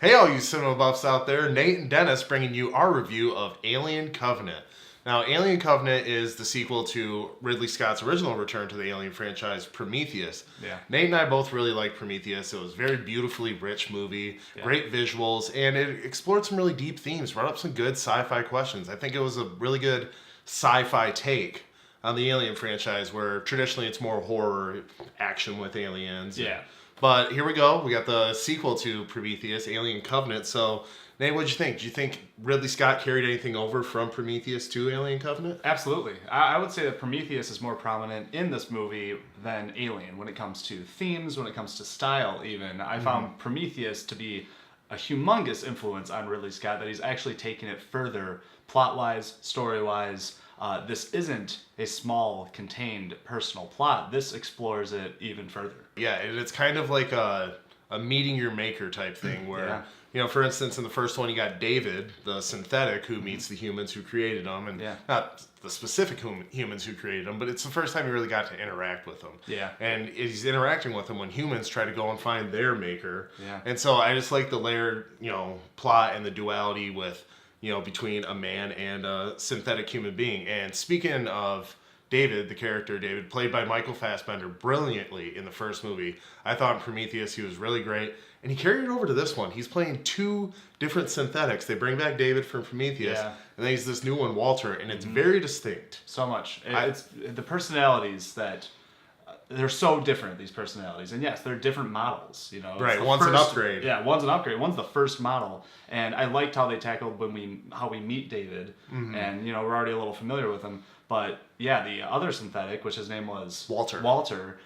Hey all you cinema buffs out there, Nate and Dennis bringing you our review of Alien Covenant. Now, Alien Covenant is the sequel to Ridley Scott's original return to the Alien franchise, Prometheus. Yeah. Nate and I both really liked Prometheus. It was a very beautifully rich movie, great visuals, and it explored some really deep themes, brought up some good sci-fi questions. I think it was a really good sci-fi take on the Alien franchise, where traditionally it's more horror action with aliens. Yeah. But here we go. We got the sequel to Prometheus, Alien Covenant. So, Nate, what'd you think? Do you think Ridley Scott carried anything over from Prometheus to Alien Covenant? Absolutely. I would say that Prometheus is more prominent in this movie than Alien when it comes to themes, when it comes to style even. I found Prometheus to be a humongous influence on Ridley Scott, that he's actually taken it further plot-wise, story-wise. This isn't a small, contained, personal plot. This explores it even further. Yeah, and it's kind of like a meeting your maker type thing where, you know, for instance, in the first one, you got David, the synthetic, who meets the humans who created them, and not the specific humans who created them, but it's the first time you really got to interact with them. Yeah. And he's interacting with them when humans try to go and find their maker. Yeah. And so I just like the layered, plot and the duality with, between a man and a synthetic human being. And speaking of David, the character David, played by Michael Fassbender brilliantly in the first movie. I thought in Prometheus he was really great. And he carried it over to this one. He's playing two different synthetics. They bring back David from Prometheus, and then he's this new one, Walter, and it's very distinct. So much. It's the personalities that... they're so different, these personalities. And yes, they're different models, Right, one's an upgrade. Yeah, one's an upgrade. One's the first model. And I liked how they tackled how we meet David. And, we're already a little familiar with him. But, yeah, the other synthetic, which his name was... Walter.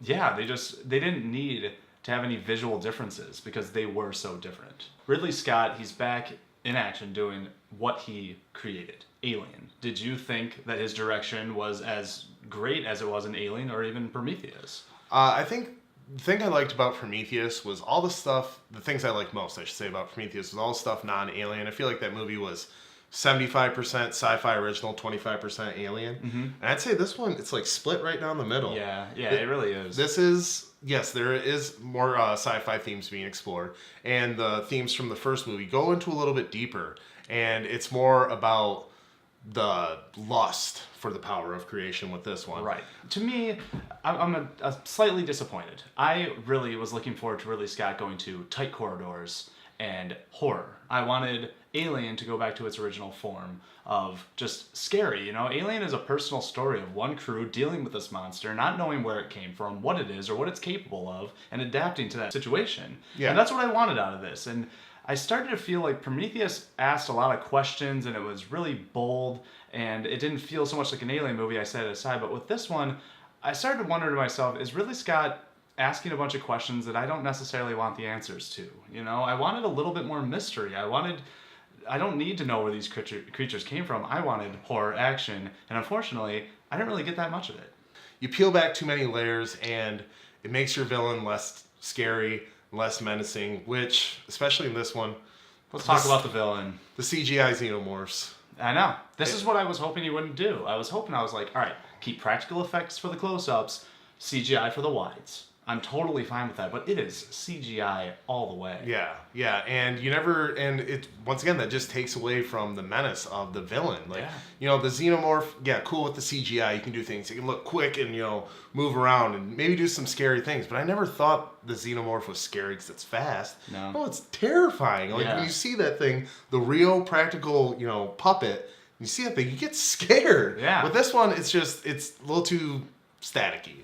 They didn't need to have any visual differences because they were so different. Ridley Scott, he's back in action doing what he created, Alien. Did you think that his direction was as great as it was in Alien or even Prometheus? I think the thing I liked about Prometheus was all the things I liked most, I should say, about Prometheus was all the stuff non-Alien. I feel like that movie was 75% sci-fi original, 25% Alien. And I'd say this one, it's like split right down the middle. Yeah, it really is. This is, yes, there is more sci-fi themes being explored. And the themes from the first movie go into a little bit deeper. And it's more about the lust for the power of creation with this one. Right. To me, I'm slightly disappointed. I really was looking forward to Ridley Scott going to tight corridors and horror. I wanted Alien to go back to its original form of just scary. Alien is a personal story of one crew dealing with this monster, not knowing where it came from, what it is, or what it's capable of, and adapting to that situation. Yeah. And that's what I wanted out of this. And I started to feel like Prometheus asked a lot of questions, and it was really bold, and it didn't feel so much like an Alien movie. I set it aside. But with this one, I started to wonder to myself, is Ridley Scott asking a bunch of questions that I don't necessarily want the answers to? I wanted a little bit more mystery. I don't need to know where these creatures came from. I wanted horror action, and unfortunately, I didn't really get that much of it. You peel back too many layers, and it makes your villain less scary, less menacing, which, especially in this one... Let's talk about the villain. The CGI xenomorphs. I know. This is what I was hoping he wouldn't do. I was like, all right, keep practical effects for the close-ups, CGI for the wides. I'm totally fine with that, but it is CGI all the way. Yeah, and once again, that just takes away from the menace of the villain. The xenomorph, cool with the CGI, you can do things, you can look quick and, move around and maybe do some scary things, but I never thought the xenomorph was scary because it's fast. No, it's terrifying. When you see that thing, the real practical, puppet, you see that thing, you get scared. Yeah. With this one, it's a little too staticky,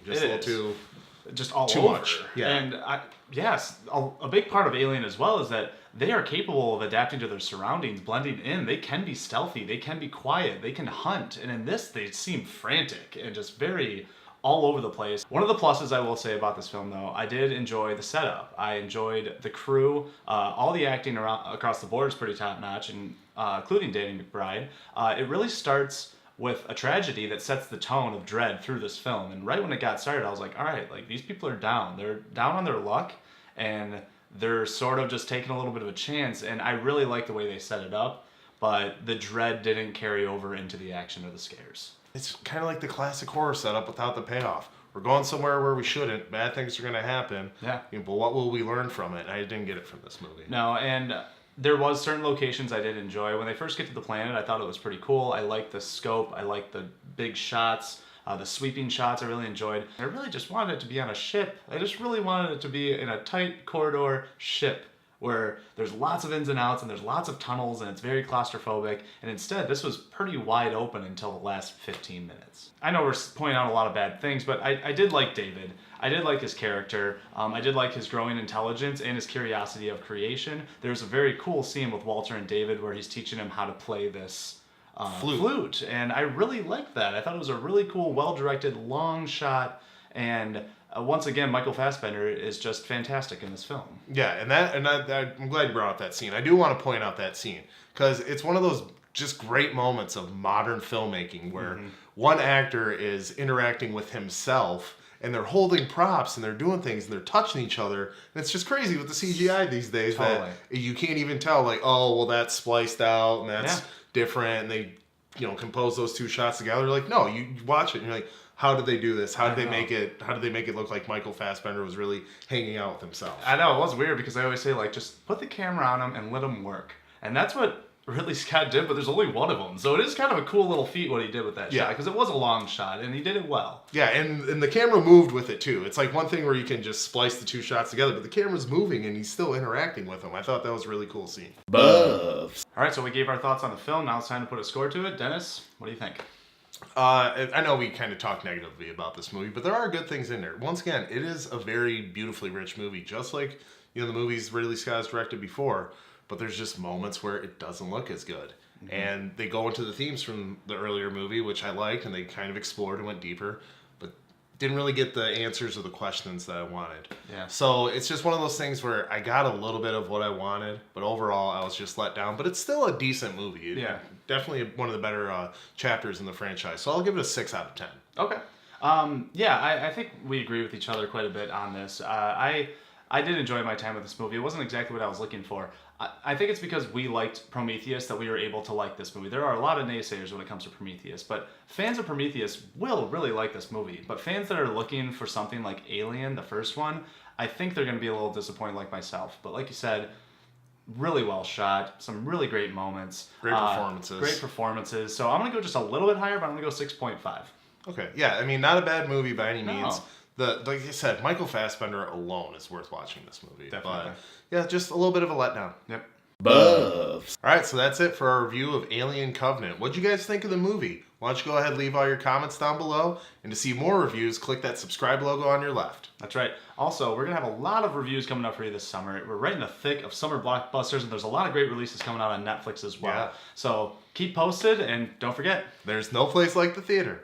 just all too over. Much. Yeah. And a big part of Alien as well is that they are capable of adapting to their surroundings, blending in. They can be stealthy, they can be quiet, they can hunt. And in this, they seem frantic and just very all over the place. One of the pluses I will say about this film, though, I did enjoy the setup. I enjoyed the crew. All the acting across the board is pretty top-notch, and including Danny McBride. It really starts with a tragedy that sets the tone of dread through this film. And right when it got started, I was like, all right, these people are down. They're down on their luck, and they're sort of just taking a little bit of a chance. And I really like the way they set it up, but the dread didn't carry over into the action or the scares. It's kind of like the classic horror setup without the payoff. we're going somewhere where we shouldn't. Bad things are going to happen. Yeah. But what will we learn from it? And I didn't get it from this movie. No, and there was certain locations I did enjoy. When they first get to the planet, I thought it was pretty cool. I liked the scope. I liked the big shots. The sweeping shots I really enjoyed. I really just wanted it to be on a ship. I just really wanted it to be in a tight corridor ship where there's lots of ins and outs and there's lots of tunnels and it's very claustrophobic. And instead, this was pretty wide open until the last 15 minutes. I know we're pointing out a lot of bad things, but I did like David. I did like his character. I did like his growing intelligence and his curiosity of creation. There's a very cool scene with Walter and David where he's teaching him how to play this flute. And I really liked that. I thought it was a really cool, well-directed, long shot. And once again, Michael Fassbender is just fantastic in this film. Yeah, I'm glad you brought up that scene. I do want to point out that scene because it's one of those just great moments of modern filmmaking where one actor is interacting with himself and they're holding props and they're doing things and they're touching each other. And it's just crazy with the CGI these days that you can't even tell, like, oh, well, that's spliced out and that's different. And they, compose those two shots together. Like, no, you watch it and you're like, how did they do this? How did they make it look like Michael Fassbender was really hanging out with himself? I know, it was weird because I always say, like, just put the camera on him and let him work. And that's what Ridley Scott did, but there's only one of them. So it is kind of a cool little feat what he did with that shot because it was a long shot and he did it well. Yeah, and the camera moved with it too. It's like one thing where you can just splice the two shots together, but the camera's moving and he's still interacting with them. I thought that was a really cool scene. Buffs. All right, so we gave our thoughts on the film. Now it's time to put a score to it. Dennis, what do you think? I know we kind of talked negatively about this movie, but there are good things in there. Once again, it is a very beautifully rich movie, just like the movies Ridley Scott has directed before. But there's just moments where it doesn't look as good, and they go into the themes from the earlier movie, which I liked, and they kind of explored and went deeper, but didn't really get the answers or the questions that I wanted. Yeah. So it's just one of those things where I got a little bit of what I wanted, but overall I was just let down. But it's still a decent movie. Yeah. Definitely one of the better chapters in the franchise. So I'll give it a 6 out of 10. Okay. I think we agree with each other quite a bit on this. I did enjoy my time with this movie. It wasn't exactly what I was looking for. I think it's because we liked Prometheus that we were able to like this movie. There are a lot of naysayers when it comes to Prometheus, but fans of Prometheus will really like this movie. But fans that are looking for something like Alien, the first one, I think they're going to be a little disappointed like myself. But like you said, really well shot, some really great moments. Great performances. Great performances. So I'm going to go just a little bit higher, but I'm going to go 6.5. Okay, yeah, I mean, not a bad movie by any means. Like you said, Michael Fassbender alone is worth watching this movie. Definitely. But yeah, just a little bit of a letdown. Yep. Buffs. All right, so that's it for our review of Alien Covenant. What'd you guys think of the movie? Why don't you go ahead and leave all your comments down below. And to see more reviews, click that subscribe logo on your left. That's right. Also, we're going to have a lot of reviews coming up for you this summer. We're right in the thick of summer blockbusters, and there's a lot of great releases coming out on Netflix as well. Yeah. So keep posted, and don't forget, There's no place like the theater.